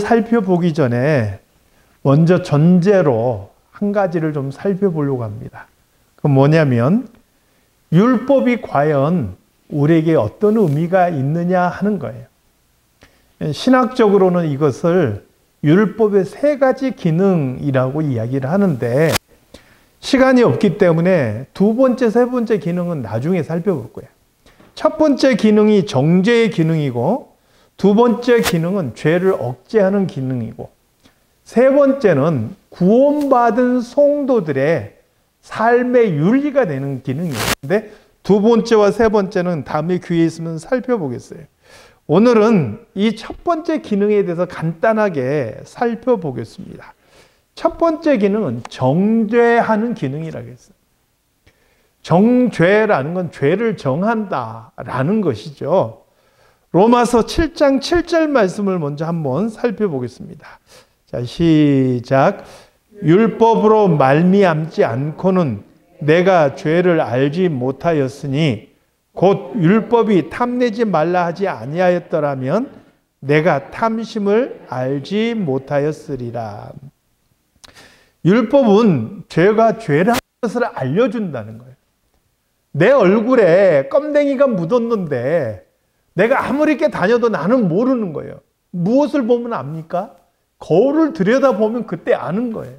살펴보기 전에 먼저 전제로 한 가지를 좀 살펴보려고 합니다. 그 뭐냐면 율법이 과연 우리에게 어떤 의미가 있느냐 하는 거예요. 신학적으로는 이것을 율법의 세 가지 기능이라고 이야기를 하는데 시간이 없기 때문에 두 번째, 세 번째 기능은 나중에 살펴볼 거예요. 첫 번째 기능이 정죄의 기능이고 두 번째 기능은 죄를 억제하는 기능이고 세 번째는 구원받은 성도들의 삶의 윤리가 되는 기능이었는데 두 번째와 세 번째는 다음에 기회 있으면 살펴보겠어요. 오늘은 이 첫 번째 기능에 대해서 간단하게 살펴보겠습니다. 첫 번째 기능은 정죄하는 기능이라고 했어요. 정죄라는 건 죄를 정한다라는 것이죠. 로마서 7장 7절 말씀을 먼저 한번 살펴보겠습니다. 자, 시작. 율법으로 말미암지 않고는 내가 죄를 알지 못하였으니 곧 율법이 탐내지 말라 하지 아니하였더라면 내가 탐심을 알지 못하였으리라. 율법은 죄가 죄라는 것을 알려준다는 거예요. 내 얼굴에 껌댕이가 묻었는데 내가 아무리 이렇게 다녀도 나는 모르는 거예요. 무엇을 보면 압니까? 거울을 들여다보면 그때 아는 거예요.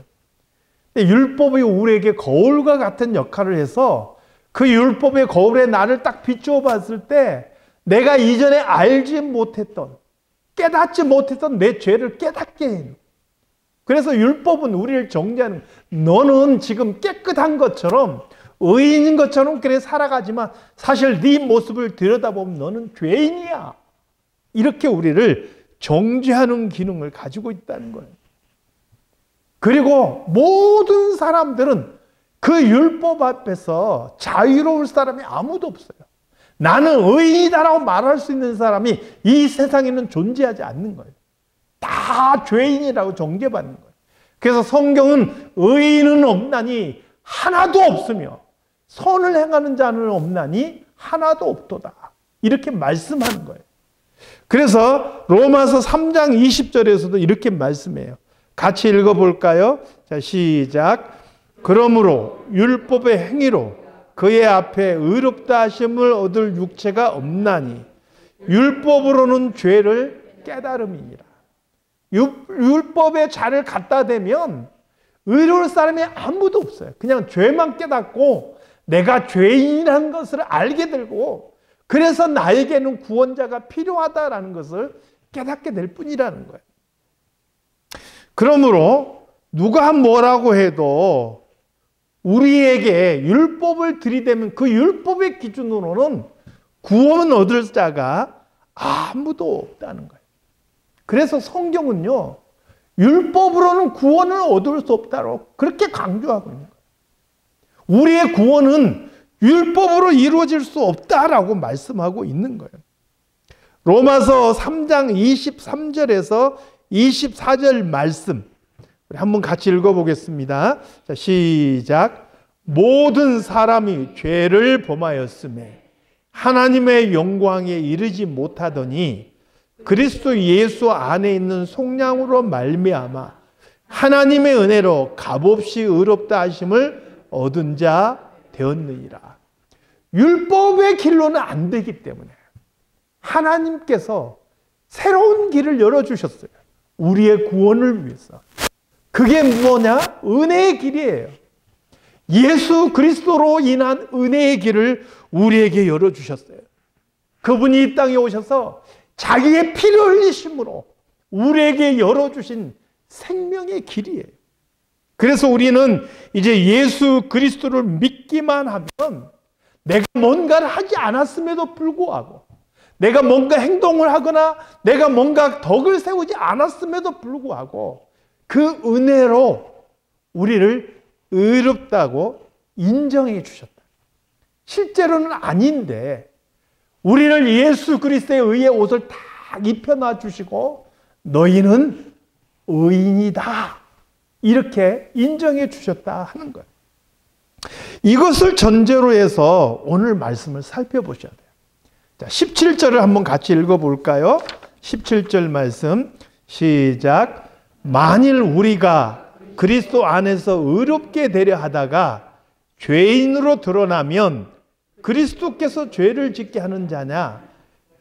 율법이 우리에게 거울과 같은 역할을 해서 그 율법의 거울에 나를 딱 비추어 봤을 때 내가 이전에 알지 못했던, 깨닫지 못했던 내 죄를 깨닫게 해요. 그래서 율법은 우리를 정죄하는, 너는 지금 깨끗한 것처럼 의인인 것처럼 그래 살아가지만 사실 네 모습을 들여다보면 너는 죄인이야. 이렇게 우리를 정죄하는 기능을 가지고 있다는 거예요. 그리고 모든 사람들은 그 율법 앞에서 자유로울 사람이 아무도 없어요. 나는 의인이다라고 말할 수 있는 사람이 이 세상에는 존재하지 않는 거예요. 다 죄인이라고 정죄받는 거예요. 그래서 성경은 의인은 없나니 하나도 없으며 선을 행하는 자는 없나니 하나도 없도다. 이렇게 말씀하는 거예요. 그래서 로마서 3장 20절에서도 이렇게 말씀해요. 같이 읽어볼까요? 자, 시작. 그러므로 율법의 행위로 그의 앞에 의롭다 하심을 얻을 육체가 없나니 율법으로는 죄를 깨달음이니라. 율법의 자를 갖다 대면 의로울 사람이 아무도 없어요. 그냥 죄만 깨닫고 내가 죄인이라는 것을 알게 되고 그래서 나에게는 구원자가 필요하다라는 것을 깨닫게 될 뿐이라는 거예요. 그러므로 누가 뭐라고 해도 우리에게 율법을 들이대면 그 율법의 기준으로는 구원 얻을 자가 아무도 없다는 거예요. 그래서 성경은요, 율법으로는 구원을 얻을 수 없다고 그렇게 강조하고 있는 거예요. 우리의 구원은 율법으로 이루어질 수 없다라고 말씀하고 있는 거예요. 로마서 3장 23절에서 24절 말씀 우리 한번 같이 읽어보겠습니다. 자, 시작. 모든 사람이 죄를 범하였음에 하나님의 영광에 이르지 못하더니 그리스도 예수 안에 있는 속량으로 말미암아 하나님의 은혜로 값없이 의롭다 하심을 얻은 자 되었느니라. 율법의 길로는 안 되기 때문에 하나님께서 새로운 길을 열어주셨어요. 우리의 구원을 위해서. 그게 뭐냐? 은혜의 길이에요. 예수 그리스도로 인한 은혜의 길을 우리에게 열어주셨어요. 그분이 이 땅에 오셔서 자기의 피를 흘리심으로 우리에게 열어주신 생명의 길이에요. 그래서 우리는 이제 예수 그리스도를 믿기만 하면 내가 뭔가를 하지 않았음에도 불구하고 내가 뭔가 행동을 하거나 내가 뭔가 덕을 세우지 않았음에도 불구하고 그 은혜로 우리를 의롭다고 인정해 주셨다. 실제로는 아닌데 우리를 예수 그리스도의 의의 옷을 딱 입혀놔 주시고 너희는 의인이다. 이렇게 인정해 주셨다 하는 거예요. 이것을 전제로 해서 오늘 말씀을 살펴보셔야 돼요. 자, 17절을 한번 같이 읽어볼까요? 17절 말씀 시작. 만일 우리가 그리스도 안에서 의롭게 되려 하다가 죄인으로 드러나면 그리스도께서 죄를 짓게 하는 자냐?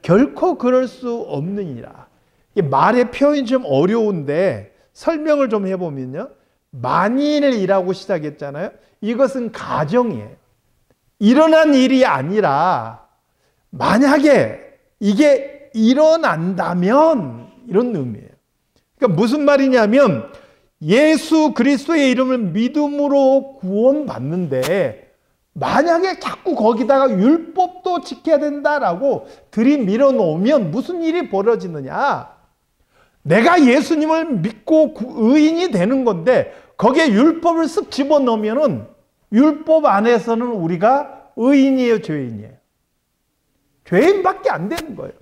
결코 그럴 수 없느니라. 이 말의 표현이 좀 어려운데 설명을 좀 해보면요. 만일이라고 시작했잖아요. 이것은 가정이에요. 일어난 일이 아니라 만약에 이게 일어난다면 이런 의미예요. 그러니까 무슨 말이냐면 예수 그리스도의 이름을 믿음으로 구원받는데 만약에 자꾸 거기다가 율법도 지켜야 된다라고 들이밀어 놓으면 무슨 일이 벌어지느냐? 내가 예수님을 믿고 의인이 되는 건데 거기에 율법을 쓱 집어넣으면은 율법 안에서는 우리가 의인이에요, 죄인이에요? 죄인밖에 안 되는 거예요.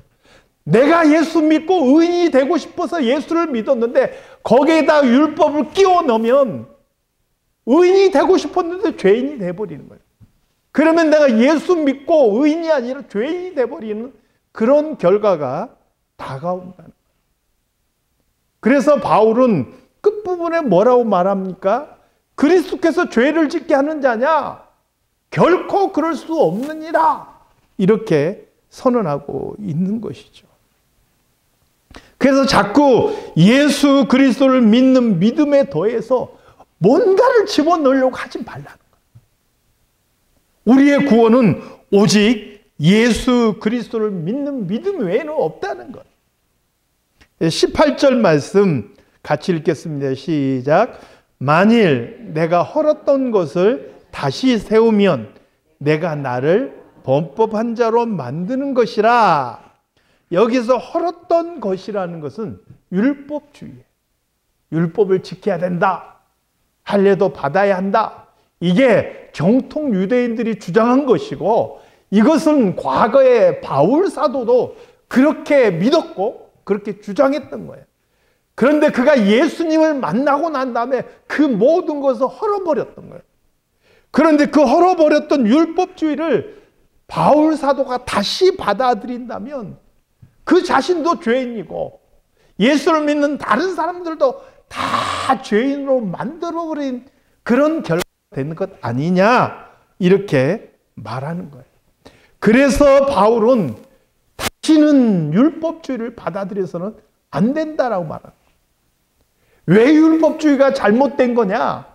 내가 예수 믿고 의인이 되고 싶어서 예수를 믿었는데 거기에다 율법을 끼워 넣으면 의인이 되고 싶었는데 죄인이 돼버리는 거예요. 그러면 내가 예수 믿고 의인이 아니라 죄인이 돼버리는 그런 결과가 다가온다는 거예요. 그래서 바울은 끝부분에 뭐라고 말합니까? 그리스도께서 죄를 짓게 하는 자냐? 결코 그럴 수 없느니라. 이렇게 선언하고 있는 것이죠. 그래서 자꾸 예수 그리스도를 믿는 믿음에 더해서 뭔가를 집어넣으려고 하지 말라는 거예요. 우리의 구원은 오직 예수 그리스도를 믿는 믿음 외에는 없다는 거예요. 18절 말씀 같이 읽겠습니다. 시작. 만일 내가 헐었던 것을 다시 세우면 내가 나를 범법한 자로 만드는 것이라. 여기서 헐었던 것이라는 것은 율법주의예요. 율법을 지켜야 된다. 할례도 받아야 한다. 이게 정통 유대인들이 주장한 것이고 이것은 과거에 바울 사도도 그렇게 믿었고 그렇게 주장했던 거예요. 그런데 그가 예수님을 만나고 난 다음에 그 모든 것을 헐어버렸던 거예요. 그런데 그 헐어버렸던 율법주의를 바울 사도가 다시 받아들인다면 그 자신도 죄인이고 예수를 믿는 다른 사람들도 다 죄인으로 만들어버린 그런 결과가 되는 것 아니냐 이렇게 말하는 거예요. 그래서 바울은 다시는 율법주의를 받아들여서는 안 된다라고 말합니다. 왜 율법주의가 잘못된 거냐?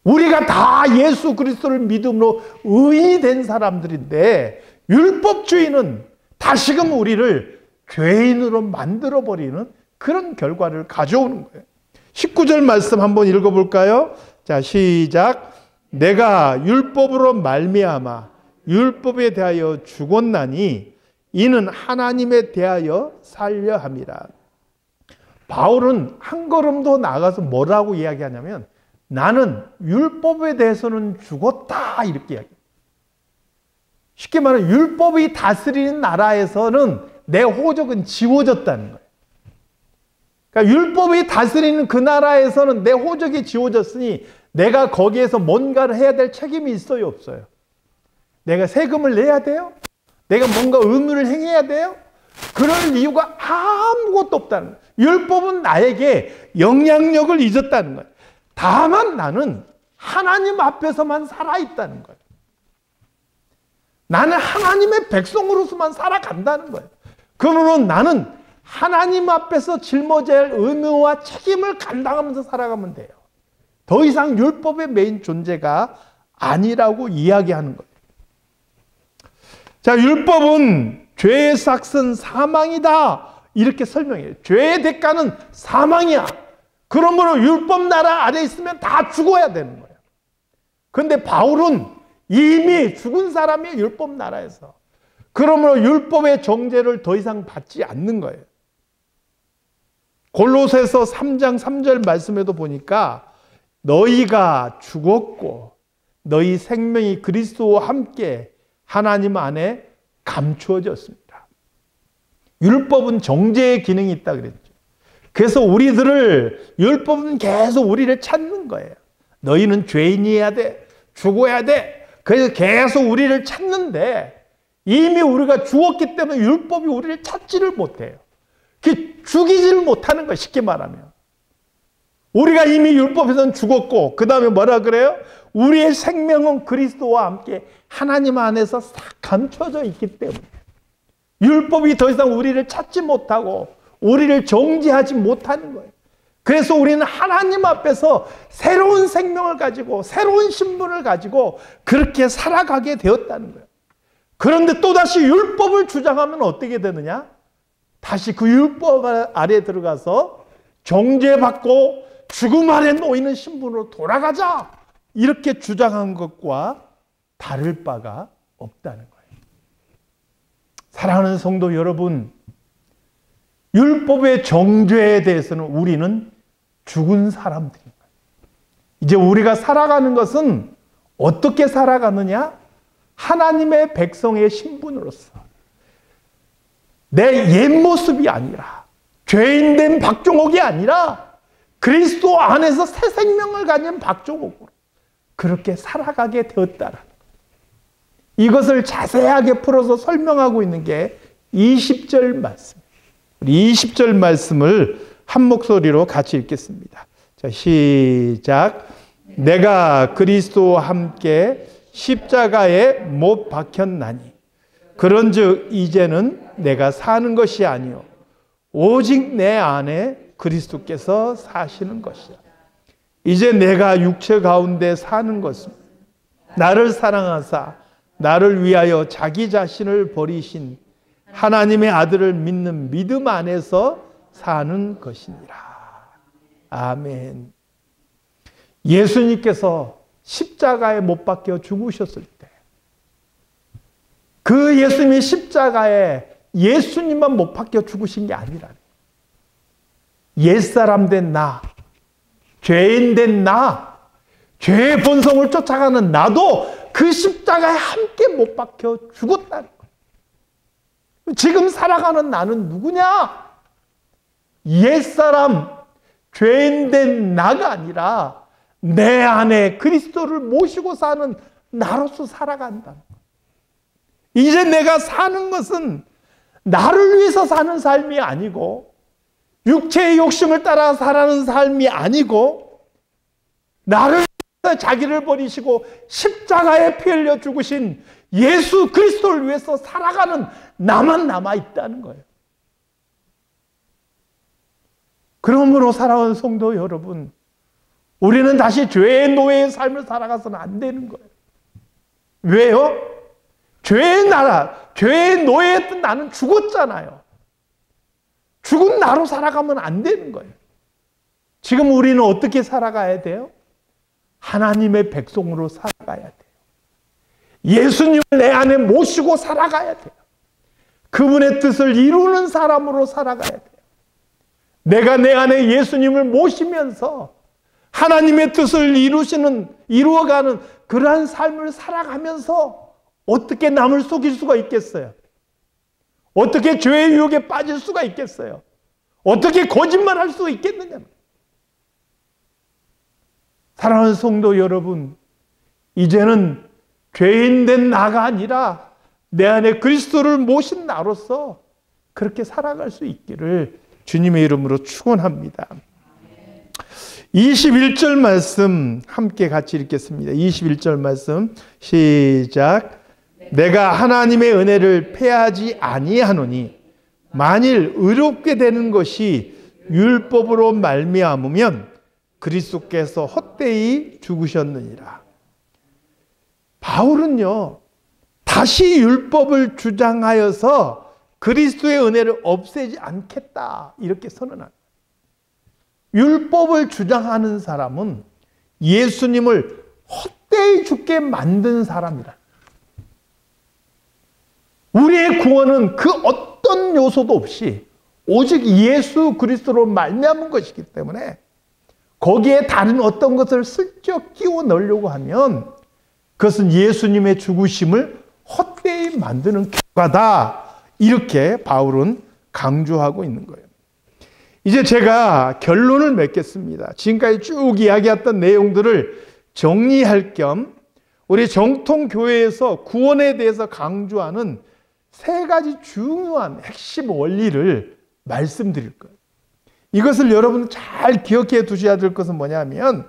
우리가 다 예수 그리스도를 믿음으로 의인이 된 사람들인데 율법주의는 다시금 우리를 죄인으로 만들어버리는 그런 결과를 가져오는 거예요. 19절 말씀 한번 읽어볼까요? 자, 시작. 내가 율법으로 말미암아 율법에 대하여 죽었나니 이는 하나님에 대하여 살려 함이라. 바울은 한 걸음 더 나가서 뭐라고 이야기하냐면 나는 율법에 대해서는 죽었다 이렇게 이야기해요. 쉽게 말하면 율법이 다스리는 나라에서는 내 호적은 지워졌다는 거예요. 그러니까 율법이 다스리는 그 나라에서는 내 호적이 지워졌으니 내가 거기에서 뭔가를 해야 될 책임이 있어요, 없어요? 내가 세금을 내야 돼요? 내가 뭔가 의무를 행해야 돼요? 그럴 이유가 아무것도 없다는 거예요. 율법은 나에게 영향력을 잊었다는 거예요. 다만 나는 하나님 앞에서만 살아있다는 거예요. 나는 하나님의 백성으로서만 살아간다는 거예요. 그러므로 나는 하나님 앞에서 짊어져야 할 의무와 책임을 감당하면서 살아가면 돼요. 더 이상 율법의 메인 존재가 아니라고 이야기하는 거예요. 자, 율법은 죄의 삭은 사망이다. 이렇게 설명해요. 죄의 대가는 사망이야. 그러므로 율법 나라 아래 있으면 다 죽어야 되는 거예요. 그런데 바울은 이미 죽은 사람이 율법 나라에서. 그러므로 율법의 정죄를 더 이상 받지 않는 거예요. 골로새서 3장 3절 말씀에도 보니까 너희가 죽었고 너희 생명이 그리스도와 함께 하나님 안에 감추어졌습니다. 율법은 정죄의 기능이 있다 그랬죠. 그래서 율법은 계속 우리를 찾는 거예요. 너희는 죄인이어야 돼. 죽어야 돼. 그래서 계속 우리를 찾는데 이미 우리가 죽었기 때문에 율법이 우리를 찾지를 못해요. 죽이질 못하는 거예요. 쉽게 말하면. 우리가 이미 율법에서는 죽었고 그 다음에 뭐라 그래요? 우리의 생명은 그리스도와 함께 하나님 안에서 싹 감춰져 있기 때문에 율법이 더 이상 우리를 찾지 못하고 우리를 정죄하지 못하는 거예요. 그래서 우리는 하나님 앞에서 새로운 생명을 가지고 새로운 신분을 가지고 그렇게 살아가게 되었다는 거예요. 그런데 또다시 율법을 주장하면 어떻게 되느냐? 다시 그 율법 아래 들어가서 정죄받고 죽음 아래 놓이는 신분으로 돌아가자, 이렇게 주장한 것과 다를 바가 없다는 거예요. 사랑하는 성도 여러분, 율법의 정죄에 대해서는 우리는 죽은 사람들인 거예요. 이제 우리가 살아가는 것은 어떻게 살아가느냐? 하나님의 백성의 신분으로서 내 옛 모습이 아니라, 죄인된 박종옥이 아니라 그리스도 안에서 새 생명을 가진 박종옥으로 그렇게 살아가게 되었다라는 거예요. 이것을 자세하게 풀어서 설명하고 있는 게 20절 말씀. 우리 20절 말씀을 한 목소리로 같이 읽겠습니다. 자, 시작. 내가 그리스도와 함께 십자가에 못 박혔나니 그런즉 이제는 내가 사는 것이 아니요 오직 내 안에 그리스도께서 사시는 것이야. 이제 내가 육체 가운데 사는 것은 나를 사랑하사 나를 위하여 자기 자신을 버리신 하나님의 아들을 믿는 믿음 안에서 사는 것이니라. 아멘. 예수님께서 십자가에 못 박혀 죽으셨을 때 그 예수님이 십자가에 예수님만 못 박혀 죽으신 게 아니라는, 옛사람 된 나, 죄인 된 나, 죄의 본성을 쫓아가는 나도 그 십자가에 함께 못 박혀 죽었다는 거예요. 지금 살아가는 나는 누구냐? 옛사람, 죄인 된 나가 아니라 내 안에 그리스도를 모시고 사는 나로서 살아간다는 거예요. 이제 내가 사는 것은 나를 위해서 사는 삶이 아니고 육체의 욕심을 따라 살아가는 삶이 아니고 나를 위해서 자기를 버리시고 십자가에 피 흘려 죽으신 예수 그리스도를 위해서 살아가는 나만 남아있다는 거예요. 그러므로 사랑하는 성도 여러분, 우리는 다시 죄의 노예의 삶을 살아가서는 안 되는 거예요. 왜요? 죄의 나라, 죄의 노예였던 나는 죽었잖아요. 죽은 나로 살아가면 안 되는 거예요. 지금 우리는 어떻게 살아가야 돼요? 하나님의 백성으로 살아가야 돼요. 예수님을 내 안에 모시고 살아가야 돼요. 그분의 뜻을 이루는 사람으로 살아가야 돼요. 내가 내 안에 예수님을 모시면서 하나님의 뜻을 이루어가는 그러한 삶을 살아가면서 어떻게 남을 속일 수가 있겠어요? 어떻게 죄의 유혹에 빠질 수가 있겠어요? 어떻게 거짓말할 수 있겠느냐? 사랑하는 성도 여러분, 이제는 죄인 된 나가 아니라 내 안에 그리스도를 모신 나로서 그렇게 살아갈 수 있기를 주님의 이름으로 축원합니다. 21절 말씀 함께 같이 읽겠습니다. 21절 말씀 시작. 내가 하나님의 은혜를 패하지 아니하노니 만일 의롭게 되는 것이 율법으로 말미암으면 그리스도께서 헛되이 죽으셨느니라. 바울은요, 다시 율법을 주장하여서 그리스도의 은혜를 없애지 않겠다, 이렇게 선언합니다. 율법을 주장하는 사람은 예수님을 헛되이 죽게 만든 사람이라. 우리의 구원은 그 어떤 요소도 없이 오직 예수 그리스도로 말미암은 것이기 때문에 거기에 다른 어떤 것을 슬쩍 끼워 넣으려고 하면 그것은 예수님의 죽으심을 헛되이 만드는 결과다, 이렇게 바울은 강조하고 있는 거예요. 이제 제가 결론을 맺겠습니다. 지금까지 쭉 이야기했던 내용들을 정리할 겸 우리 정통교회에서 구원에 대해서 강조하는 세 가지 중요한 핵심 원리를 말씀드릴 거예요. 이것을 여러분 잘 기억해 두셔야 될 것은 뭐냐면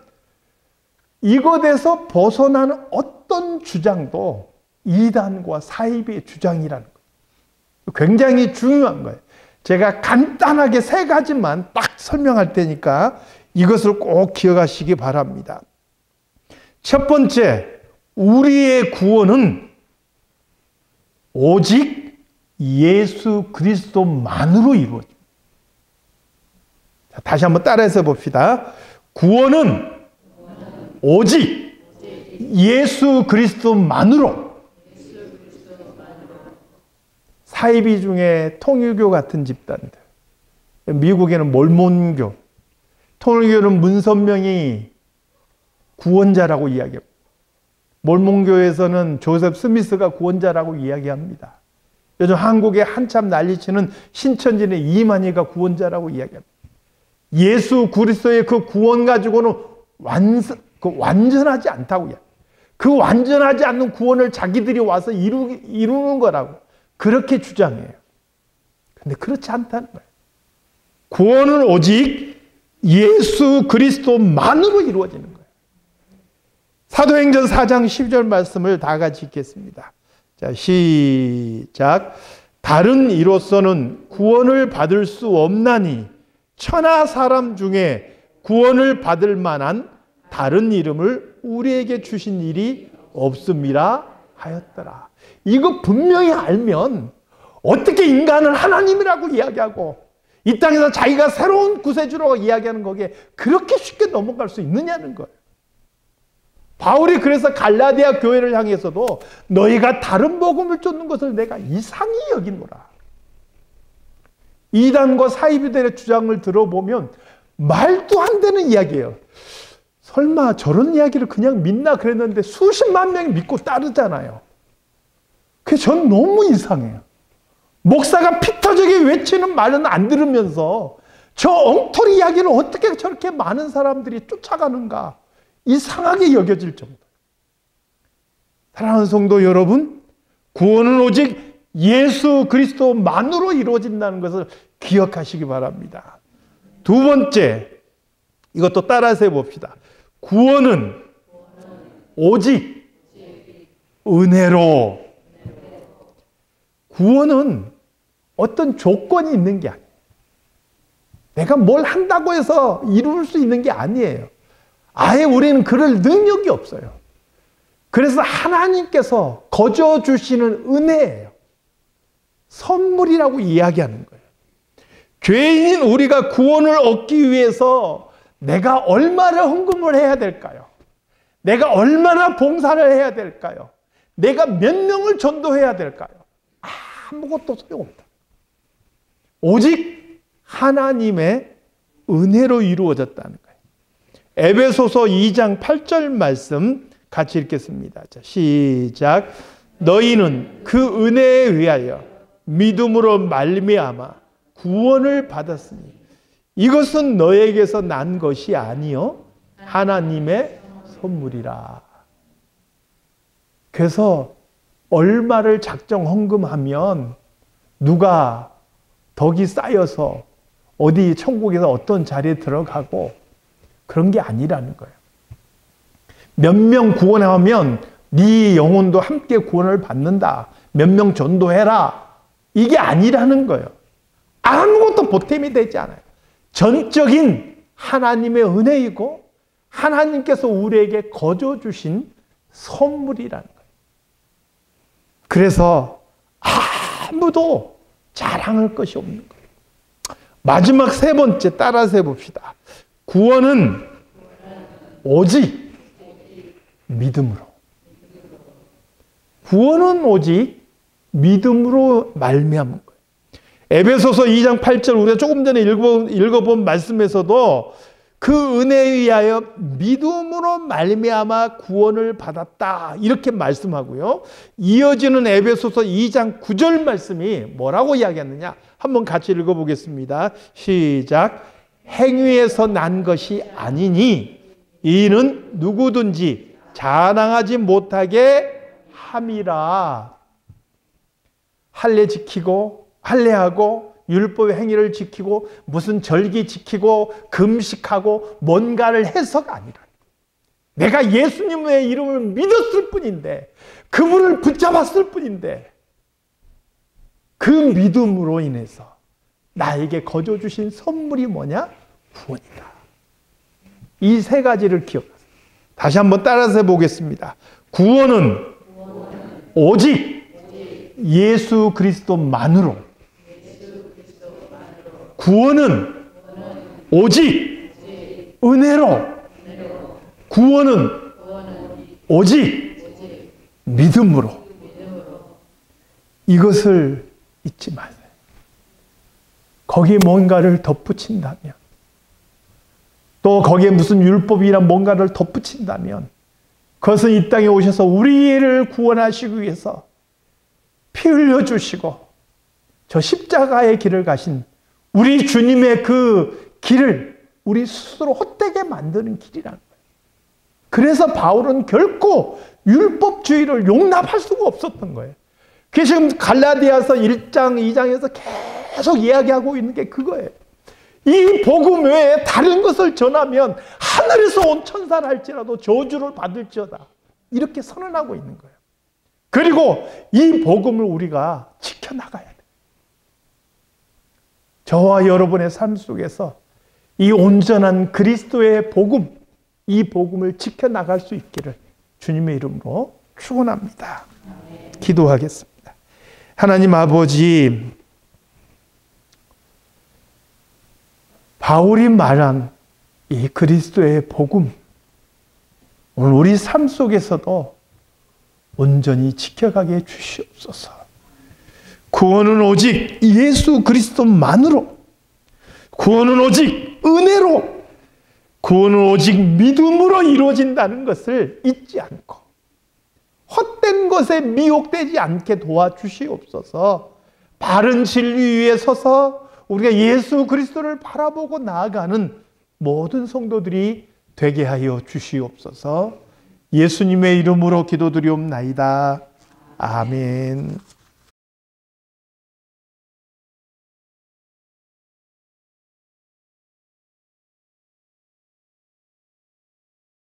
이것에서 벗어나는 어떤 주장도 이단과 사이비의 주장이라는 거예요. 굉장히 중요한 거예요. 제가 간단하게 3가지만 딱 설명할 테니까 이것을 꼭 기억하시기 바랍니다. 첫 번째, 우리의 구원은 오직 예수 그리스도만으로 이루어집니다. 다시 한번 따라해서 봅시다. 구원은 오직 예수 그리스도만으로. 사이비 중에 통일교 같은 집단들, 미국에는 몰몬교, 통일교는 문선명이 구원자라고 이야기합니다. 몰몬교에서는 조셉 스미스가 구원자라고 이야기합니다. 요즘 한국에 한참 난리치는 신천지의 이만희가 구원자라고 이야기합니다. 예수 그리스도의 그 구원 가지고는 완전하지 않다고 이야기합니다. 그 완전하지 않는 구원을 자기들이 와서 이루는 거라고 그렇게 주장해요. 근데 그렇지 않다는 거예요. 구원은 오직 예수 그리스도만으로 이루어지는 거예요. 사도행전 4장 12절 말씀을 다 같이 읽겠습니다. 자, 시작. 다른 이로서는 구원을 받을 수 없나니 천하 사람 중에 구원을 받을 만한 다른 이름을 우리에게 주신 일이 없음이라 하였더라. 이거 분명히 알면 어떻게 인간을 하나님이라고 이야기하고 이 땅에서 자기가 새로운 구세주라고 이야기하는 거기에 그렇게 쉽게 넘어갈 수 있느냐는 거예요. 바울이 그래서 갈라디아 교회를 향해서도 너희가 다른 복음을 쫓는 것을 내가 이상히 여기노라. 이단과 사이비들의 주장을 들어보면 말도 안 되는 이야기예요. 설마 저런 이야기를 그냥 믿나 그랬는데 수십만 명이 믿고 따르잖아요. 그게 전 너무 이상해요. 목사가 피 터지게 외치는 말은 안 들으면서 저 엉터리 이야기를 어떻게 저렇게 많은 사람들이 쫓아가는가 이상하게 여겨질 정도. 사랑하는 성도 여러분, 구원은 오직 예수 그리스도만으로 이루어진다는 것을 기억하시기 바랍니다. 두 번째, 이것도 따라서 해봅시다. 구원은 오직 은혜로. 구원은 어떤 조건이 있는 게 아니에요. 내가 뭘 한다고 해서 이룰 수 있는 게 아니에요. 아예 우리는 그럴 능력이 없어요. 그래서 하나님께서 거저 주시는 은혜예요. 선물이라고 이야기하는 거예요. 죄인인 우리가 구원을 얻기 위해서 내가 얼마나 헌금을 해야 될까요? 내가 얼마나 봉사를 해야 될까요? 내가 몇 명을 전도해야 될까요? 아무것도 소용없다. 오직 하나님의 은혜로 이루어졌다는 거예요. 에베소서 2장 8절 말씀 같이 읽겠습니다. 자, 시작. 너희는 그 은혜에 의하여 믿음으로 말미암아 구원을 받았으니 이것은 너에게서 난 것이 아니요 하나님의 선물이라. 그래서 얼마를 작정 헌금하면 누가 덕이 쌓여서 어디 천국에서 어떤 자리에 들어가고 그런 게 아니라는 거예요. 몇 명 구원하면 네 영혼도 함께 구원을 받는다. 몇 명 전도해라. 이게 아니라는 거예요. 아무것도 보탬이 되지 않아요. 전적인 하나님의 은혜이고 하나님께서 우리에게 거저 주신 선물이라는 거예요. 그래서 아무도 자랑할 것이 없는 거예요. 마지막 세 번째 따라서 해봅시다. 구원은 오직 믿음으로. 구원은 오직 믿음으로 말미암은 거예요. 에베소서 2장 8절 우리가 조금 전에 읽어본 말씀에서도 그 은혜에 의하여 믿음으로 말미암아 구원을 받았다 이렇게 말씀하고요. 이어지는 에베소서 2장 9절 말씀이 뭐라고 이야기하느냐 한번 같이 읽어보겠습니다. 시작. 행위에서 난 것이 아니니 이는 누구든지 자랑하지 못하게 함이라. 할례 지키고 할례하고 율법의 행위를 지키고 무슨 절기 지키고 금식하고 뭔가를 해서가 아니라 내가 예수님의 이름을 믿었을 뿐인데 그분을 붙잡았을 뿐인데 그 믿음으로 인해서 나에게 거저 주신 선물이 뭐냐? 구원이다. 이 세 가지를 기억하세요. 다시 한번 따라서 해보겠습니다. 구원은 오직 예수 그리스도만으로. 구원은 오직 은혜로. 구원은 오직 믿음으로. 이것을 잊지 마세요. 거기에 뭔가를 덧붙인다면, 또 거기에 무슨 율법이란 뭔가를 덧붙인다면, 그것은 이 땅에 오셔서 우리를 구원하시기 위해서 피 흘려주시고 저 십자가의 길을 가신 우리 주님의 그 길을 우리 스스로 헛되게 만드는 길이라는 거예요. 그래서 바울은 결코 율법주의를 용납할 수가 없었던 거예요. 그게 지금 갈라디아서 1장, 2장에서 계속 이야기하고 있는 게 그거예요. 이 복음 외에 다른 것을 전하면 하늘에서 온 천사를 할지라도 저주를 받을지어다. 이렇게 선언하고 있는 거예요. 그리고 이 복음을 우리가 지켜나가야 돼요. 저와 여러분의 삶 속에서 이 온전한 그리스도의 복음, 이 복음을 지켜나갈 수 있기를 주님의 이름으로 축원합니다. 기도하겠습니다. 하나님 아버지, 바울이 말한 이 그리스도의 복음, 오늘 우리 삶 속에서도 온전히 지켜가게 해주시옵소서. 구원은 오직 예수 그리스도만으로, 구원은 오직 은혜로, 구원은 오직 믿음으로 이루어진다는 것을 잊지 않고 헛된 것에 미혹되지 않게 도와주시옵소서. 바른 진리 위에 서서 우리가 예수 그리스도를 바라보고 나아가는 모든 성도들이 되게 하여 주시옵소서. 예수님의 이름으로 기도드리옵나이다. 아멘.